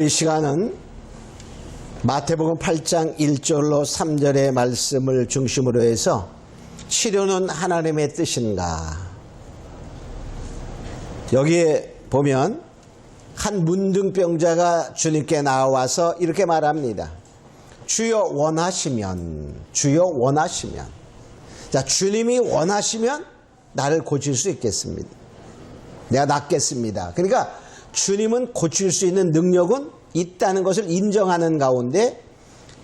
이 시간은 마태복음 8장 1절로 3절의 말씀을 중심으로 해서 치료는 하나님의 뜻인가. 여기에 보면 한 문둥병자가 주님께 나와서 이렇게 말합니다. 주여 원하시면, 주여 원하시면. 자, 주님이 원하시면 나를 고칠 수 있겠습니다. 내가 낫겠습니다. 그러니까 주님은 고칠 수 있는 능력은 있다는 것을 인정하는 가운데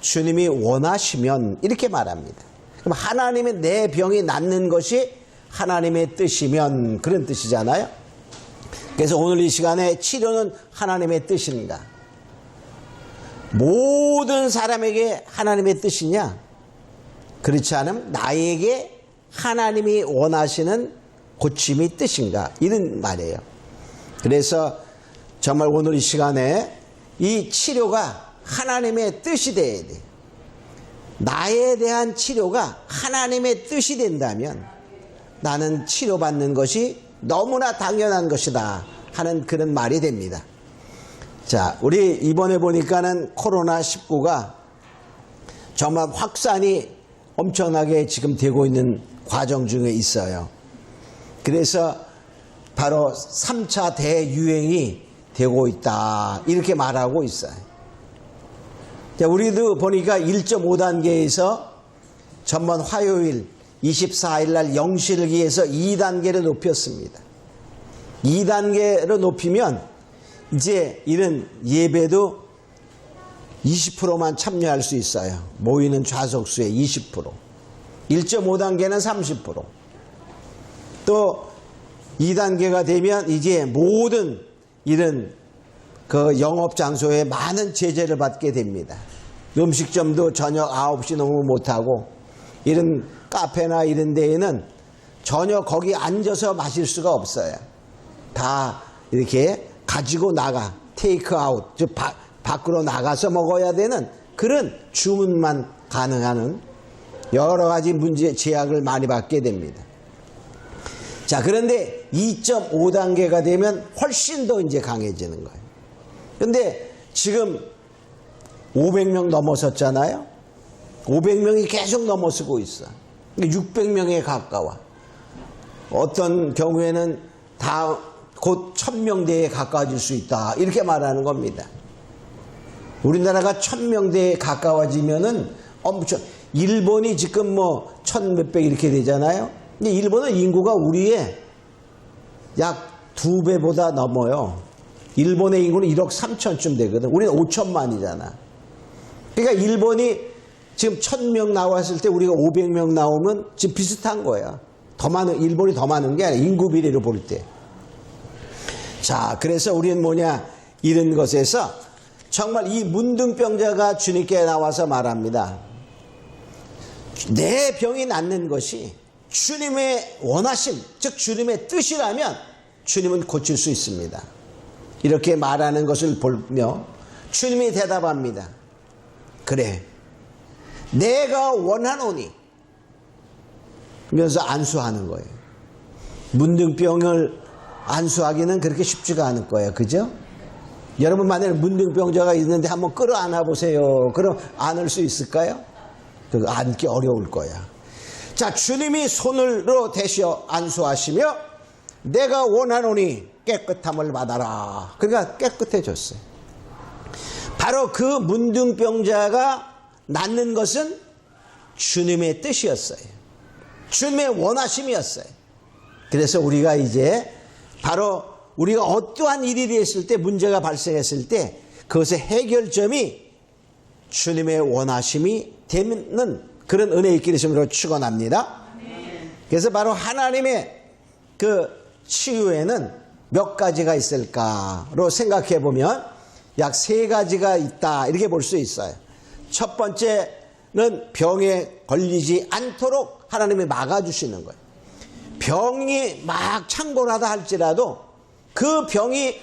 주님이 원하시면 이렇게 말합니다. 그럼 하나님의 내 병이 낫는 것이 하나님의 뜻이면 그런 뜻이잖아요. 그래서 오늘 이 시간에 치료는 하나님의 뜻인가? 모든 사람에게 하나님의 뜻이냐? 그렇지 않으면 나에게 하나님이 원하시는 고침이 뜻인가? 이런 말이에요. 그래서 정말 오늘 이 시간에 이 치료가 하나님의 뜻이 돼야 돼. 나에 대한 치료가 하나님의 뜻이 된다면 나는 치료받는 것이 너무나 당연한 것이다 하는 그런 말이 됩니다. 자, 우리 이번에 보니까는 코로나19가 정말 확산이 엄청나게 지금 되고 있는 과정 중에 있어요. 그래서 바로 3차 대유행이 되고 있다 이렇게 말하고 있어요. 자, 우리도 보니까 1.5단계에서 전번 화요일 24일 날 0시를 기해서 2단계를 높였습니다. 2단계로 높이면 이제 이런 예배도 20%만 참여할 수 있어요. 모이는 좌석수의 20%. 1.5단계는 30%. 또 2단계가 되면 이제 모든 이런 그 영업장소에 많은 제재를 받게 됩니다. 음식점도 저녁 9시 넘으면 못하고 이런 카페나 이런 데에는 전혀 거기 앉아서 마실 수가 없어요. 다 이렇게 가지고 나가 테이크아웃, 즉 밖으로 나가서 먹어야 되는 그런 주문만 가능한 여러 가지 문제 제약을 많이 받게 됩니다. 자, 그런데 2.5단계가 되면 훨씬 더 이제 강해지는 거예요. 그런데 지금 500명 넘어섰잖아요. 500명이 계속 넘어서고 있어. 600명에 가까워. 어떤 경우에는 다 곧 1000명대에 가까워질 수 있다. 이렇게 말하는 겁니다. 우리나라가 1000명대에 가까워지면은 엄청, 일본이 지금 뭐 1000몇백 이렇게 되잖아요. 근데 일본은 인구가 우리의 약 2배보다 넘어요. 일본의 인구는 1억 3천쯤 되거든. 우리는 5천만이잖아. 그러니까 일본이 지금 1000명 나왔을 때 우리가 500명 나오면 지금 비슷한 거야. 더 많은, 일본이 더 많은 게 아니라 인구 비례로 볼 때. 자, 그래서 우리는 뭐냐, 이런 것에서 정말 이 문둥병자가 주님께 나와서 말합니다. 내 병이 낫는 것이 주님의 원하심, 즉 주님의 뜻이라면 주님은 고칠 수 있습니다. 이렇게 말하는 것을 보며 주님이 대답합니다. 그래, 내가 원하노니. 그러면서 안수하는 거예요. 문둥병을 안수하기는 그렇게 쉽지가 않을 거예요. 그죠? 여러분 만약에 문둥병자가 있는데 한번 끌어안아 보세요. 그럼 안을 수 있을까요? 그거 안기 어려울 거야. 자, 주님이 손으로 대시어 안수하시며 내가 원하노니 깨끗함을 받아라. 그러니까 깨끗해졌어요. 바로 그 문둥병자가 낫는 것은 주님의 뜻이었어요. 주님의 원하심이었어요. 그래서 우리가 이제 바로 우리가 어떠한 일이 됐을 때, 문제가 발생했을 때 그것의 해결점이 주님의 원하심이 되는 그런 은혜의 길이심으로 축원합니다. 그래서 바로 하나님의 그 치유에는 몇 가지가 있을까로 생각해 보면 약 3가지가 있다 이렇게 볼 수 있어요. 첫 번째는 병에 걸리지 않도록 하나님이 막아주시는 거예요. 병이 막 창궐하다 할지라도 그 병이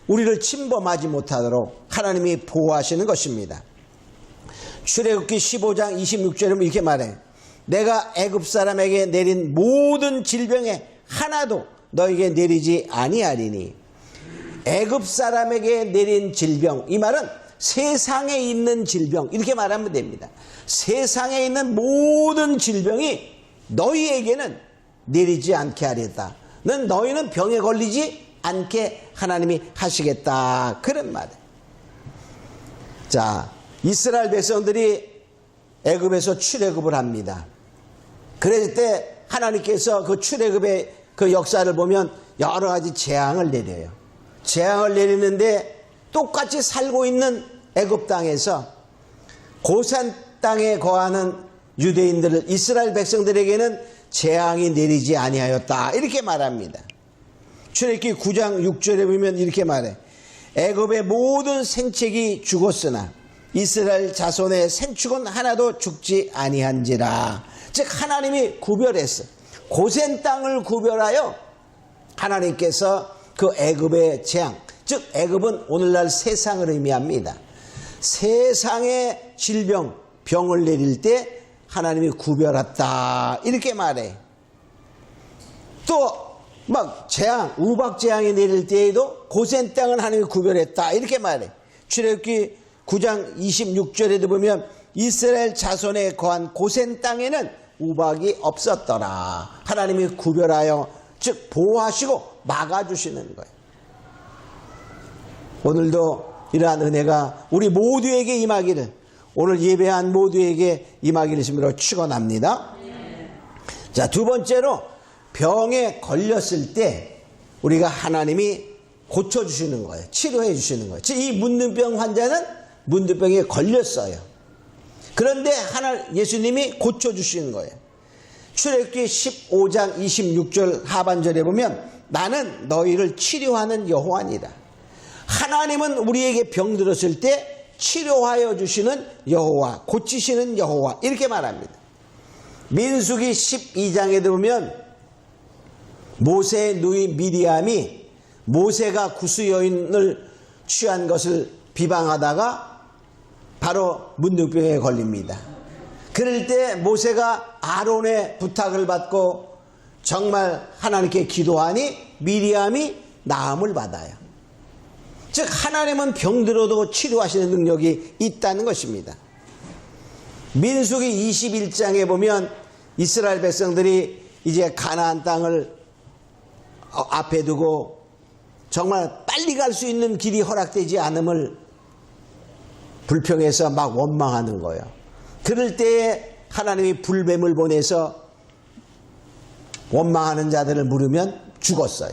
우리를 침범하지 못하도록 하나님이 보호하시는 것입니다. 출애굽기 15장 26절에 이렇게 말해. 내가 애굽 사람에게 내린 모든 질병에 하나도 너에게 내리지 아니하리니 애굽 사람에게 내린 질병, 이 말은 세상에 있는 질병, 이렇게 말하면 됩니다. 세상에 있는 모든 질병이 너희에게는 내리지 않게 하리다. 너희는 병에 걸리지 않게 하나님이 하시겠다, 그런 말이에요. 자, 이스라엘 백성들이 애굽에서 출애굽을 합니다. 그럴 때 하나님께서 그 출애굽의 그 역사를 보면 여러 가지 재앙을 내려요. 재앙을 내리는데 똑같이 살고 있는 애굽 땅에서 고산 땅에 거하는 유대인들을, 이스라엘 백성들에게는 재앙이 내리지 아니하였다, 이렇게 말합니다. 출애굽기 9장 6절에 보면 이렇게 말해. 애굽의 모든 생책이 죽었으나 이스라엘 자손의 생축은 하나도 죽지 아니한지라. 즉 하나님이 구별했어. 고센 땅을 구별하여 하나님께서 그 애굽의 재앙, 즉 애굽은 오늘날 세상을 의미합니다. 세상의 질병, 병을 내릴 때 하나님이 구별했다, 이렇게 말해. 또 막 재앙, 우박 재앙이 내릴 때에도 고센 땅은 하나님이 구별했다, 이렇게 말해. 출애굽기 9장 26절에도 보면 이스라엘 자손에 거한 고센 땅에는 우박이 없었더라. 하나님이 구별하여, 즉 보호하시고 막아주시는 거예요. 오늘도 이러한 은혜가 우리 모두에게 임하기를, 오늘 예배한 모두에게 임하기를 주님으로 축원합니다. 자, 두 번째로 병에 걸렸을 때 우리가 하나님이 고쳐주시는 거예요. 치료해 주시는 거예요. 즉 이 문둥병 환자는 문둥병에 걸렸어요. 그런데 예수님이 고쳐주시는 거예요. 출애굽기 15장 26절 하반절에 보면 나는 너희를 치료하는 여호와니라. 하나님은 우리에게 병 들었을 때 치료하여 주시는 여호와, 고치시는 여호와, 이렇게 말합니다. 민수기 12장에도 보면 모세의 누이 미리암이 모세가 구수 여인을 취한 것을 비방하다가 바로 문둥병에 걸립니다. 그럴 때 모세가 아론의 부탁을 받고 정말 하나님께 기도하니 미리암이 나음을 받아요. 즉 하나님은 병들어도 치료하시는 능력이 있다는 것입니다. 민수기 21장에 보면 이스라엘 백성들이 이제 가나안 땅을 앞에 두고 정말 빨리 갈 수 있는 길이 허락되지 않음을 불평해서 막 원망하는 거예요. 그럴 때에 하나님이 불뱀을 보내서 원망하는 자들을 물으면 죽었어요.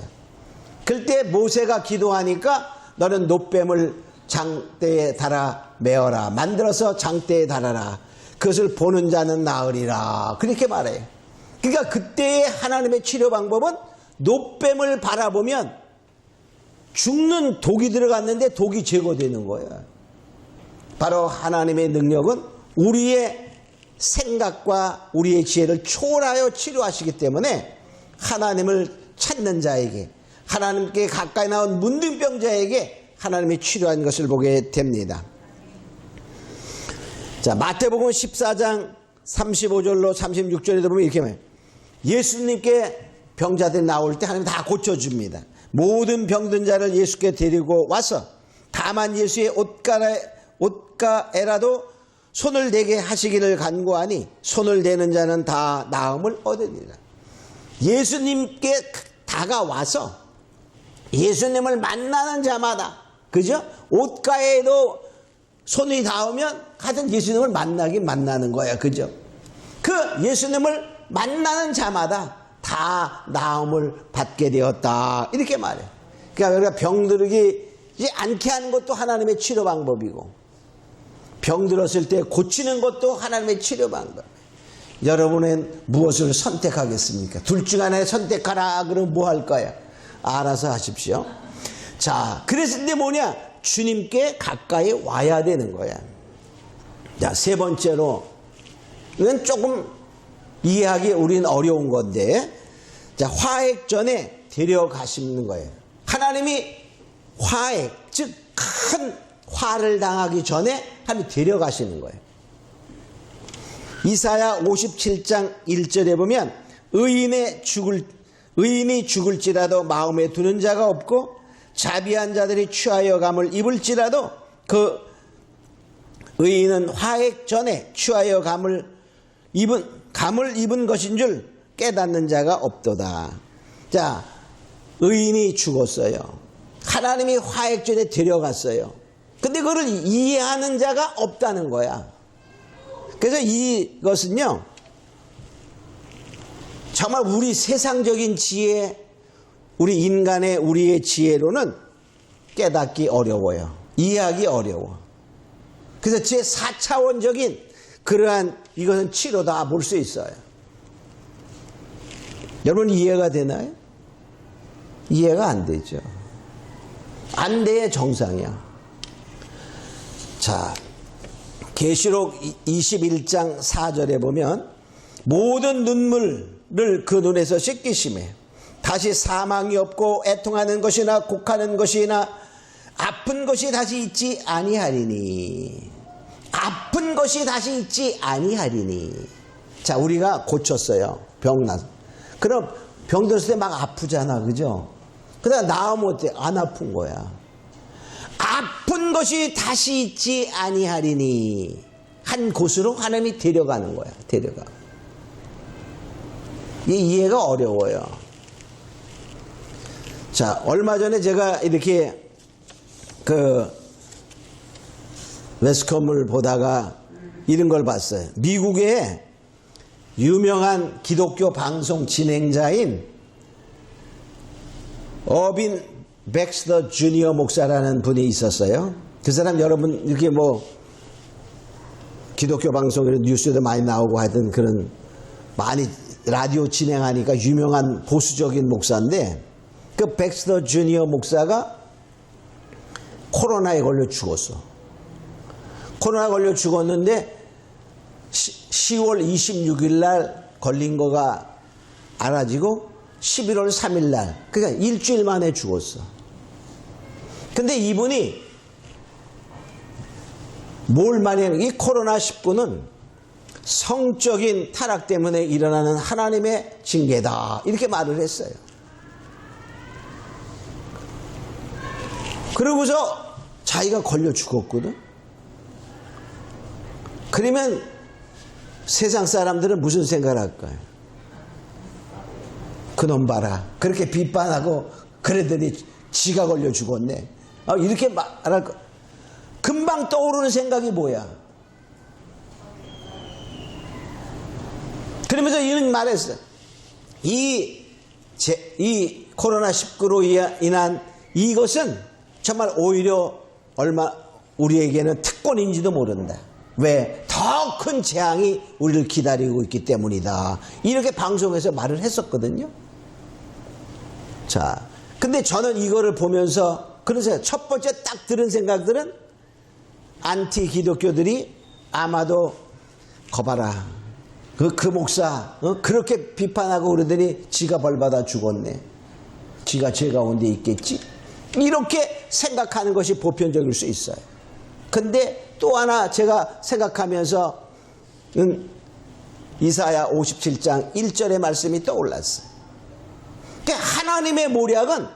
그럴 때 모세가 기도하니까 너는 놋뱀을 장대에 달아 메어라, 만들어서 장대에 달아라, 그것을 보는 자는 나으리라, 그렇게 말해요. 그러니까 그때의 하나님의 치료 방법은 놋뱀을 바라보면 죽는 독이 들어갔는데 독이 제거되는 거예요. 바로 하나님의 능력은 우리의 생각과 우리의 지혜를 초월하여 치료하시기 때문에 하나님을 찾는 자에게, 하나님께 가까이 나온 문둥병자에게 하나님이 치료한 것을 보게 됩니다. 자, 마태복음 14장 35절로 36절에도 보면 이렇게 말해요. 예수님께 병자들이 나올 때 하나님 다 고쳐줍니다. 모든 병든 자를 예수께 데리고 와서 다만 예수의 옷가에라도 손을 대게 하시기를 간구하니 손을 대는 자는 다 나음을 얻으리라. 예수님께 다가와서 예수님을 만나는 자마다, 그죠? 옷가에도 손이 닿으면 하여튼 예수님을 만나긴 만나는 거야, 그죠? 그 예수님을 만나는 자마다 다 나음을 받게 되었다, 이렇게 말해요. 그러니까 우리가 병들지 않게 하는 것도 하나님의 치료 방법이고, 병들었을 때 고치는 것도 하나님의 치료 방법. 여러분은 무엇을 선택하겠습니까? 둘 중 하나에 선택하라 그러면 뭐 할 거야? 알아서 하십시오. 자, 그랬을 때 뭐냐? 주님께 가까이 와야 되는 거야. 자, 세 번째로, 이건 조금 이해하기 우리는 어려운 건데, 자, 화액 전에 데려가시는 거예요. 하나님이 화액, 즉 큰 화를 당하기 전에 하나님이 데려가시는 거예요. 이사야 57장 1절에 보면 의인이 죽을지라도 마음에 두는 자가 없고 자비한 자들이 취하여 감을 입을지라도 그 의인은 화액 전에 취하여 감을 입은 것인 줄 깨닫는 자가 없도다. 자, 의인이 죽었어요. 하나님이 화액 전에 데려갔어요. 근데 그걸 이해하는 자가 없다는 거야. 그래서 이것은요, 정말 우리 세상적인 지혜, 우리 인간의 우리의 지혜로는 깨닫기 어려워요. 이해하기 어려워. 그래서 제 4차원적인 그러한 이것은 치료다 볼 수 있어요. 여러분 이해가 되나요? 이해가 안 되죠. 안 돼야 정상이야. 자, 계시록 21장 4절에 보면 모든 눈물을 그 눈에서 씻기심에 다시 사망이 없고 애통하는 것이나 곡하는 것이나 아픈 것이 다시 있지 아니하리니. 아픈 것이 다시 있지 아니하리니. 자, 우리가 고쳤어요. 병났. 그럼 병 들었을 때 막 아프잖아, 그죠? 그러다 나으면 어때? 안 아픈 거야. 아픈 것이 다시 있지 아니하리니. 한 곳으로 하나님이 데려가는 거야. 데려가. 이 이해가 어려워요. 자, 얼마 전에 제가 이렇게 매스컴을 보다가 이런 걸 봤어요. 미국의 유명한 기독교 방송 진행자인 어빈 백스터 주니어 목사라는 분이 있었어요. 그 사람 여러분 이렇게 뭐 기독교 방송에 뉴스에도 많이 나오고 하여튼 그런 많이 라디오 진행하니까 유명한 보수적인 목사인데 그 백스터 주니어 목사가 코로나에 걸려 죽었어. 코로나에 걸려 죽었는데 10월 26일 날 걸린 거가 알아지고 11월 3일 날, 그러니까 일주일 만에 죽었어. 근데 이분이 뭘 말하냐면 이 코로나19는 성적인 타락 때문에 일어나는 하나님의 징계다. 이렇게 말을 했어요. 그러고서 자기가 걸려 죽었거든. 그러면 세상 사람들은 무슨 생각을 할까요? 그놈 봐라. 그렇게 비판하고 그러더니 지가 걸려 죽었네. 이렇게 말할 거. 금방 떠오르는 생각이 뭐야? 그러면서 이런 말했어요. 이 코로나19로 인한 이것은 정말 오히려 우리에게는 특권인지도 모른다. 왜? 더 큰 재앙이 우리를 기다리고 있기 때문이다. 이렇게 방송에서 말을 했었거든요. 자, 근데 저는 이거를 보면서 그래서 첫 번째 딱 들은 생각들은 안티 기독교들이 아마도 거봐라. 그 목사 그렇게 비판하고 그러더니 지가 벌받아 죽었네. 지가 죄 가운데 있겠지. 이렇게 생각하는 것이 보편적일 수 있어요. 근데 또 하나 제가 생각하면서 이사야 57장 1절의 말씀이 떠올랐어요. 그러니까 하나님의 모략은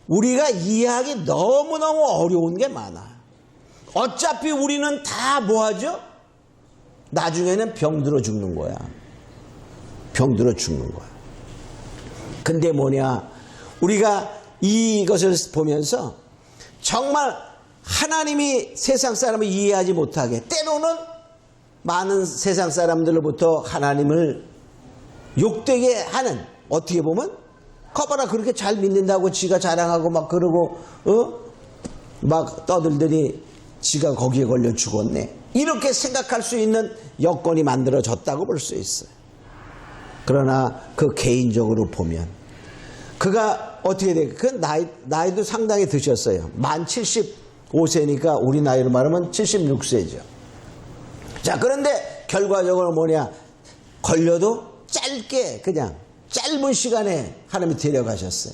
우리가 이해하기 너무너무 어려운 게 많아. 어차피 우리는 다 뭐하죠? 나중에는 병들어 죽는 거야. 병들어 죽는 거야. 근데 뭐냐? 우리가 이것을 보면서 정말 하나님이 세상 사람을 이해하지 못하게 때로는 많은 세상 사람들로부터 하나님을 욕되게 하는, 어떻게 보면 거봐라 그렇게 잘 믿는다고 지가 자랑하고 막 그러고 막 떠들더니 지가 거기에 걸려 죽었네. 이렇게 생각할 수 있는 여건이 만들어졌다고 볼 수 있어요. 그러나 그 개인적으로 보면 그가 어떻게 돼? 그 나이도 상당히 드셨어요. 만 75세니까 우리 나이로 말하면 76세죠. 자, 그런데 결과적으로 뭐냐? 걸려도 짧게 그냥 짧은 시간에 하나님이 데려가셨어요.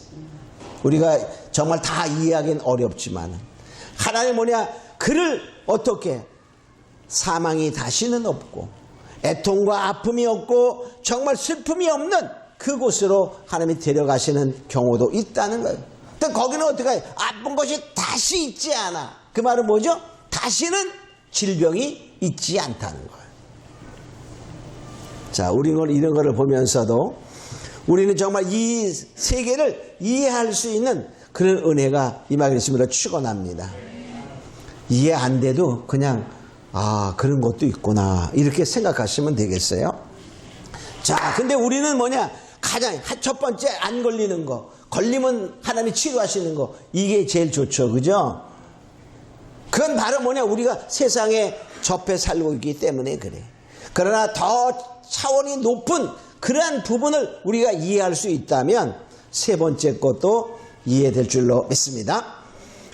우리가 정말 다 이해하기는 어렵지만 하나님 뭐냐? 그를 어떻게 사망이 다시는 없고 애통과 아픔이 없고 정말 슬픔이 없는 그곳으로 하나님이 데려가시는 경우도 있다는 거예요. 또 거기는 어떻게 해요? 아픈 것이 다시 있지 않아. 그 말은 뭐죠? 다시는 질병이 있지 않다는 거예요. 자, 우리는 이런 거를 보면서도 우리는 정말 이 세계를 이해할 수 있는 그런 은혜가 임하게 있음으로 축원합니다. 이해 안 돼도 그냥 그런 것도 있구나 이렇게 생각하시면 되겠어요. 자, 근데 우리는 뭐냐? 가장 첫 번째 안 걸리는 거, 걸리면 하나님이 치료하시는 거, 이게 제일 좋죠, 그죠? 그건 바로 뭐냐? 우리가 세상에 접해 살고 있기 때문에 그래. 그러나 더 차원이 높은 그러한 부분을 우리가 이해할 수 있다면 세 번째 것도 이해될 줄로 믿습니다.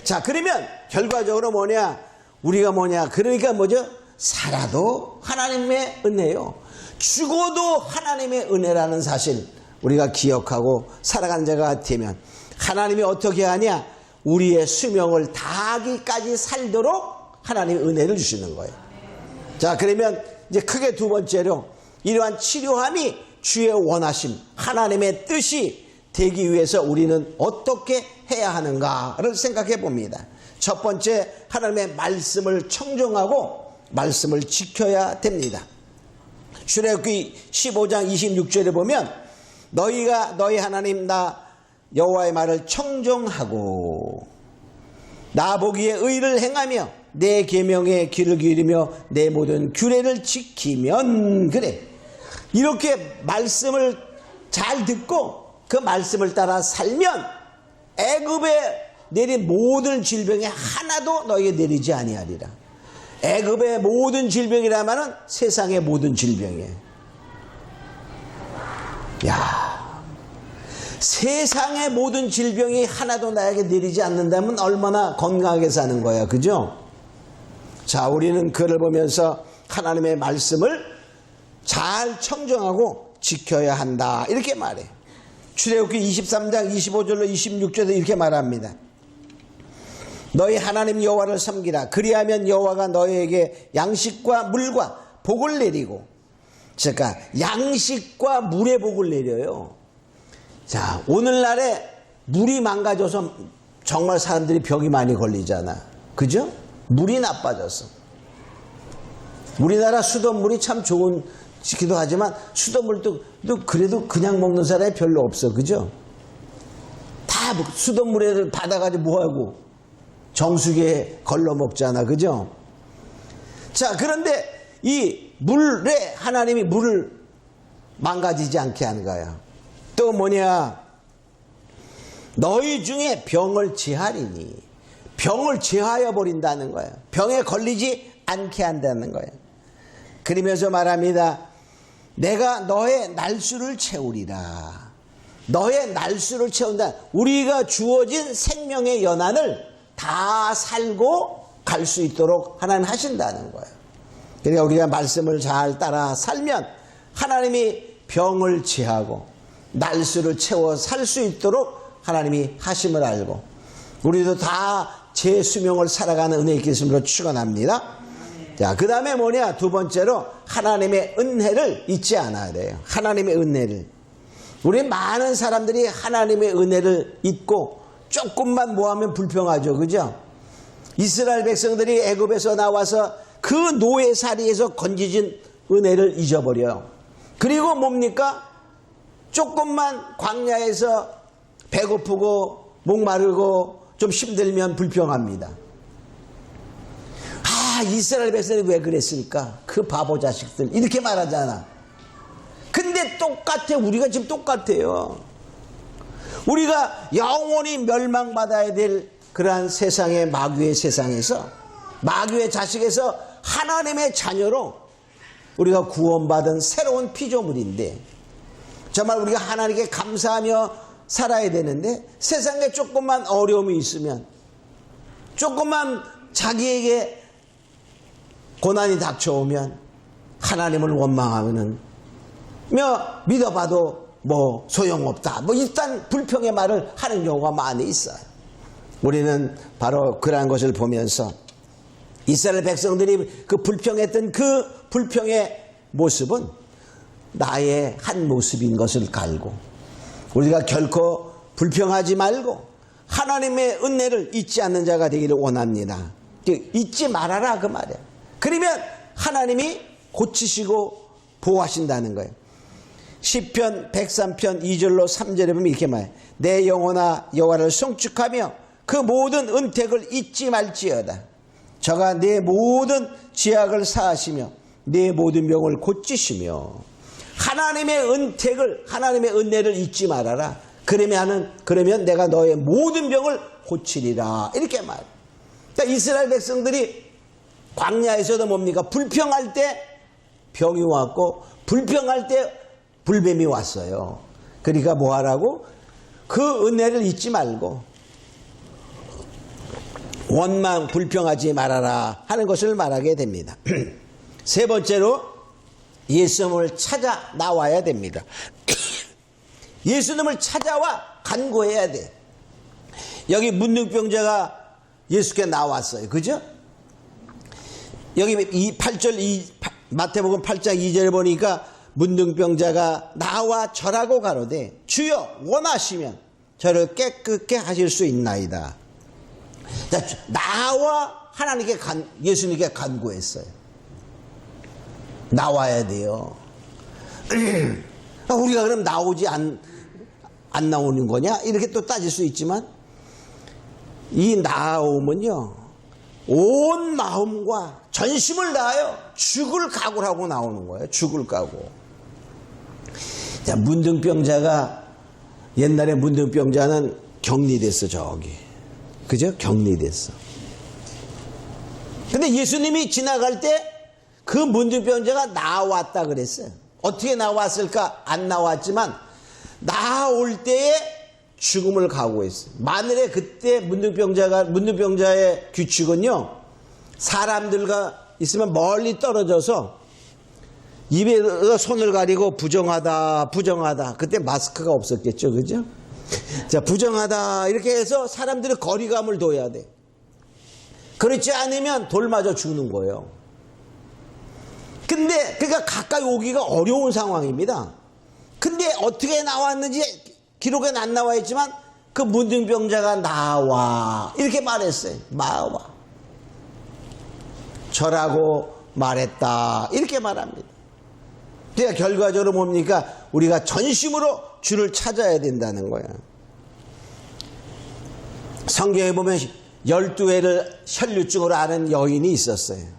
자, 그러면 결과적으로 뭐냐? 우리가 뭐냐? 그러니까 뭐죠? 살아도 하나님의 은혜요. 죽어도 하나님의 은혜라는 사실 우리가 기억하고 살아가는 자가 되면 하나님이 어떻게 하냐? 우리의 수명을 다하기까지 살도록 하나님의 은혜를 주시는 거예요. 자, 그러면 이제 크게 두 번째로 이러한 치료함이 주의 원하심, 하나님의 뜻이 되기 위해서 우리는 어떻게 해야 하는가를 생각해 봅니다. 첫 번째, 하나님의 말씀을 청종하고 말씀을 지켜야 됩니다. 출애굽기 15장 26절에 보면 너희가 너희 하나님 나 여호와의 말을 청종하고 나 보기에 의를 행하며 내 계명에 귀를 기울이며 내 모든 규례를 지키면 그래. 이렇게 말씀을 잘 듣고 그 말씀을 따라 살면 애굽에 내린 모든 질병이 하나도 너에게 내리지 아니하리라. 애굽의 모든 질병이라면은 세상의 모든 질병이에요. 야, 세상의 모든 질병이 하나도 나에게 내리지 않는다면 얼마나 건강하게 사는 거야, 그죠? 자, 우리는 그를 보면서 하나님의 말씀을 잘 청정하고 지켜야 한다 이렇게 말해. 출애굽기 23장 25절로 26절에 이렇게 말합니다. 너희 하나님 여호와를 섬기라. 그리하면 여호와가 너희에게 양식과 물과 복을 내리고, 그러니까 양식과 물의 복을 내려요. 자, 오늘날에 물이 망가져서 정말 사람들이 병이 많이 걸리잖아, 그죠? 물이 나빠졌어. 우리나라 수돗물이 참 좋기도 하지만 수돗물도 그래도 그냥 먹는 사람이 별로 없어, 그죠? 다 수돗물에 받아가지고 뭐하고 정수기에 걸러 먹잖아, 그죠? 자, 그런데 이 물에 하나님이 물을 망가지지 않게 하는 거야. 또 뭐냐? 너희 중에 병을 제하리니, 병을 제하여 버린다는 거예요. 병에 걸리지 않게 한다는 거예요. 그러면서 말합니다. 내가 너의 날수를 채우리라. 너의 날수를 채운다. 우리가 주어진 생명의 연한을 다 살고 갈 수 있도록 하나님 하신다는 거예요. 그러니까 우리가 말씀을 잘 따라 살면 하나님이 병을 제하고 날수를 채워 살 수 있도록 하나님이 하심을 알고 우리도 다 제 수명을 살아가는 은혜의 기쁨으로 축원합니다. 자, 그 다음에 뭐냐? 두 번째로 하나님의 은혜를 잊지 않아야 돼요. 하나님의 은혜를. 우리 많은 사람들이 하나님의 은혜를 잊고 조금만 뭐하면 불평하죠, 그죠? 이스라엘 백성들이 애굽에서 나와서 그 노예살이에서 건지진 은혜를 잊어버려요. 그리고 뭡니까? 조금만 광야에서 배고프고 목마르고 좀 힘들면 불평합니다. 이스라엘 백성이 왜 그랬을까? 그 바보 자식들 이렇게 말하잖아. 근데 똑같아. 우리가 지금 똑같아요. 우리가 영원히 멸망받아야 될 그러한 세상의 마귀의 세상에서, 마귀의 자식에서 하나님의 자녀로 우리가 구원받은 새로운 피조물인데, 정말 우리가 하나님께 감사하며 살아야 되는데, 세상에 조금만 어려움이 있으면, 조금만 자기에게 고난이 닥쳐오면 하나님을 원망하면은 믿어봐도 뭐 소용없다, 뭐 일단 불평의 말을 하는 경우가 많이 있어요. 우리는 바로 그러한 것을 보면서 이스라엘 백성들이 그 불평했던 그 불평의 모습은 나의 한 모습인 것을 알고 우리가 결코 불평하지 말고 하나님의 은혜를 잊지 않는 자가 되기를 원합니다. 잊지 말아라 그 말이에요. 그러면 하나님이 고치시고 보호하신다는 거예요. 시편 103편 2절로 3절에 보면 이렇게 말해요. 내 영혼아 여호와를 송축하며 그 모든 은택을 잊지 말지어다. 저가 내 모든 지약을 사하시며 내 모든 병을 고치시며. 하나님의 은택을, 하나님의 은혜를 잊지 말아라. 그러면 내가 너의 모든 병을 고치리라. 이렇게 말해요. 그러니까 이스라엘 백성들이 광야에서도 뭡니까? 불평할 때 병이 왔고 불평할 때 불뱀이 왔어요. 그러니까 뭐 하라고? 그 은혜를 잊지 말고 원망 불평하지 말아라 하는 것을 말하게 됩니다. 세 번째로 예수님을 찾아 나와야 됩니다. 예수님을 찾아와 간구해야 돼. 여기 문둥병자가 예수께 나왔어요. 그죠? 여기 8절 마태복음 8장 2절에 보니까 문둥병자가 나와 절하고 가로되 주여 원하시면 저를 깨끗게 하실 수 있나이다. 자, 나와 하나님께 예수님께 간구했어요. 나와야 돼요. 우리가 그럼 나오지 안 나오는 거냐? 이렇게 또 따질 수 있지만 이 나오면요 온 마음과 전심을 다하여 죽을 각오를 하고 나오는 거예요. 죽을 각오. 자, 문둥병자가 옛날에 문둥병자는 격리됐어. 저기 그죠? 격리됐어. 근데 예수님이 지나갈 때 그 문둥병자가 나왔다 그랬어요. 어떻게 나왔을까? 안 나왔지만 나올 때에 죽음을 각오했어요. 만일에 그때 문둥병자의 규칙은요, 사람들과 있으면 멀리 떨어져서 입에 손을 가리고 부정하다. 그때 마스크가 없었겠죠, 그죠? 자, 부정하다 이렇게 해서 사람들이 거리감을 둬야 돼. 그렇지 않으면 돌 맞아 죽는 거예요. 근데 그러니까 가까이 오기가 어려운 상황입니다. 근데 어떻게 나왔는지 기록에는 안 나와 있지만 그 문둥병자가 나와 이렇게 말했어요. 나와. 절하고 말했다 이렇게 말합니다. 그러니까 결과적으로 뭡니까? 우리가 전심으로 주를 찾아야 된다는 거예요. 성경에 보면 12회를 혈류증으로 앓은 여인이 있었어요.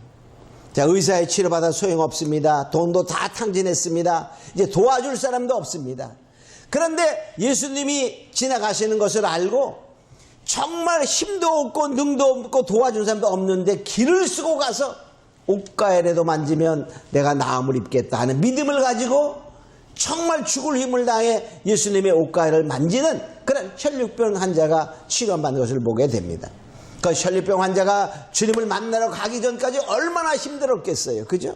자, 의사에 치료받아 소용없습니다. 돈도 다 탕진했습니다. 이제 도와줄 사람도 없습니다. 그런데 예수님이 지나가시는 것을 알고 정말 힘도 없고 능도 없고 도와준 사람도 없는데 길을 쓰고 가서 옷가에라도 만지면 내가 나음을 입겠다 하는 믿음을 가지고 정말 죽을 힘을 다해 예수님의 옷가에를 만지는 그런 혈류병 환자가 치료받는 것을 보게 됩니다. 그 혈류병 환자가 주님을 만나러 가기 전까지 얼마나 힘들었겠어요. 그죠?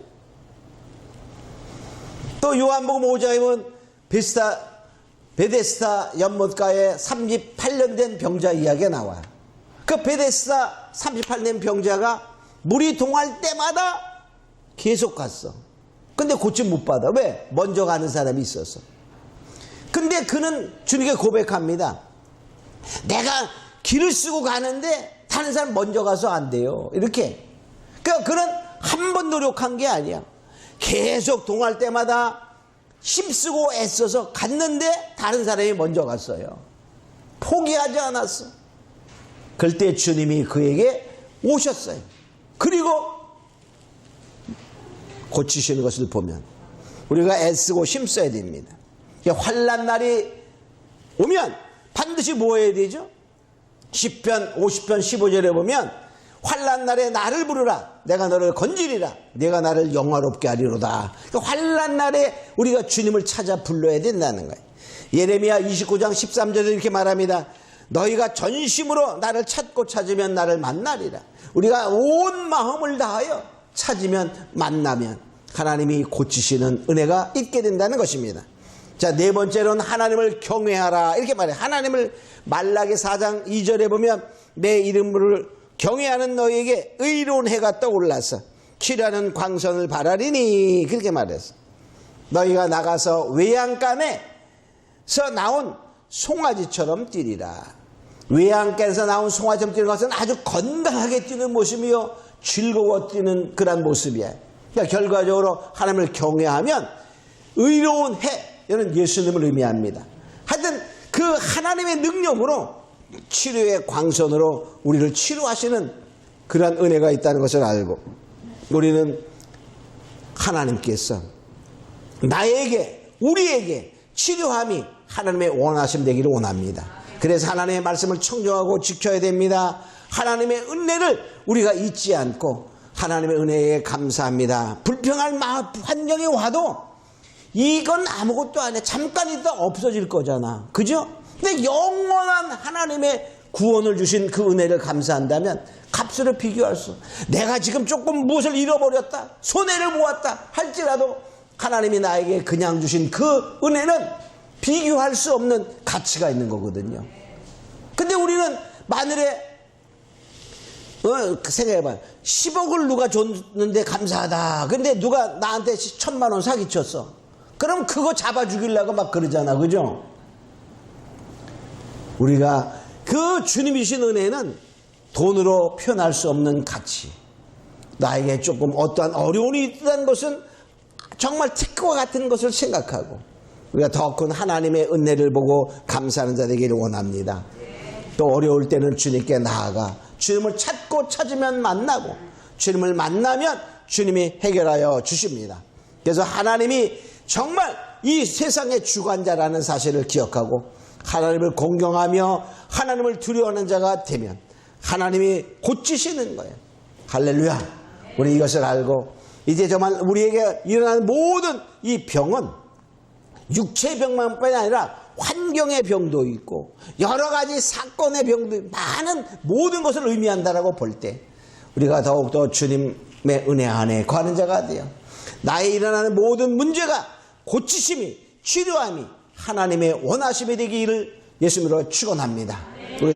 또 요한복음 5장에 보면 베데스다 연못가에 38년 된 병자 이야기가 나와요. 그 베데스다 38년 병자가 물이 동할 때마다 계속 갔어. 근데 고침 못 받아. 왜? 먼저 가는 사람이 있어서. 근데 그는 주님께 고백합니다. 내가 길을 쓰고 가는데 다른 사람 먼저 가서 안 돼요. 이렇게. 그러니까 그는 한 번 노력한 게 아니야. 계속 동할 때마다 힘쓰고 애써서 갔는데 다른 사람이 먼저 갔어요. 포기하지 않았어. 그때 주님이 그에게 오셨어요. 그리고 고치시는 것을 보면 우리가 애쓰고 힘써야 됩니다. 환난 날이 오면 반드시 뭐 해야 되죠? 시편 50편 15절에 보면 환난 날에 나를 부르라. 내가 너를 건지리라. 내가 나를 영화롭게 하리로다. 환난 날에 우리가 주님을 찾아 불러야 된다는 거예요. 예레미야 29장 13절에 이렇게 말합니다. 너희가 전심으로 나를 찾고 찾으면 나를 만나리라. 우리가 온 마음을 다하여 찾으면 만나면 하나님이 고치시는 은혜가 있게 된다는 것입니다. 자, 네 번째로는 하나님을 경외하라 이렇게 말해요. 하나님을 말라기 4장 2절에 보면 내 이름을 경외하는 너에게 의로운 해가 떠올라서 취하는 광선을 바라리니 그렇게 말했어. 너희가 나가서 외양간에서 나온 송아지처럼 뛰리라. 외양간에서 나온 송아지처럼 뛰는 것은 아주 건강하게 뛰는 모습이요, 즐거워 뛰는 그런 모습이에요. 그러니까 결과적으로 하나님을 경외하면 의로운 해, 이는 예수님을 의미합니다. 하여튼 그 하나님의 능력으로 치료의 광선으로 우리를 치료하시는 그러한 은혜가 있다는 것을 알고, 우리는 하나님께서 나에게, 우리에게 치료함이 하나님의 원하심 되기를 원합니다. 그래서 하나님의 말씀을 청정하고 지켜야 됩니다. 하나님의 은혜를 우리가 잊지 않고 하나님의 은혜에 감사합니다. 불평할 환경이 와도 이건 아무것도 아니야, 잠깐 있다 없어질 거잖아, 그죠? 근데 영원한 하나님의 구원을 주신 그 은혜를 감사한다면 값으로 비교할 수, 내가 지금 조금 무엇을 잃어버렸다, 손해를 보았다 할지라도 하나님이 나에게 그냥 주신 그 은혜는 비교할 수 없는 가치가 있는 거거든요. 근데 우리는 만일에 생각해봐요. 10억을 누가 줬는데 감사하다. 근데 누가 나한테 1,000만 원 사기쳤어. 그럼 그거 잡아 죽이려고 막 그러잖아, 그죠? 우리가 그 주님이 주신 은혜는 돈으로 표현할 수 없는 가치. 나에게 조금 어떠한 어려움이 있다는 것은 정말 특권과 같은 것을 생각하고 우리가 더 큰 하나님의 은혜를 보고 감사하는 자 되기를 원합니다. 또 어려울 때는 주님께 나아가 주님을 찾고 찾으면 만나고 주님을 만나면 주님이 해결하여 주십니다. 그래서 하나님이 정말 이 세상의 주관자라는 사실을 기억하고 하나님을 공경하며 하나님을 두려워하는 자가 되면 하나님이 고치시는 거예요. 할렐루야. 우리 이것을 알고 이제 정말 우리에게 일어나는 모든 이 병은 육체의 병만뿐이 아니라 환경의 병도 있고 여러 가지 사건의 병도 있고 많은 모든 것을 의미한다라고 볼 때 우리가 더욱더 주님의 은혜 안에 거하는 자가 돼요. 나의 일어나는 모든 문제가 고치심이, 치료함이 하나님의 원하심이 되기를 예수님으로 축원합니다.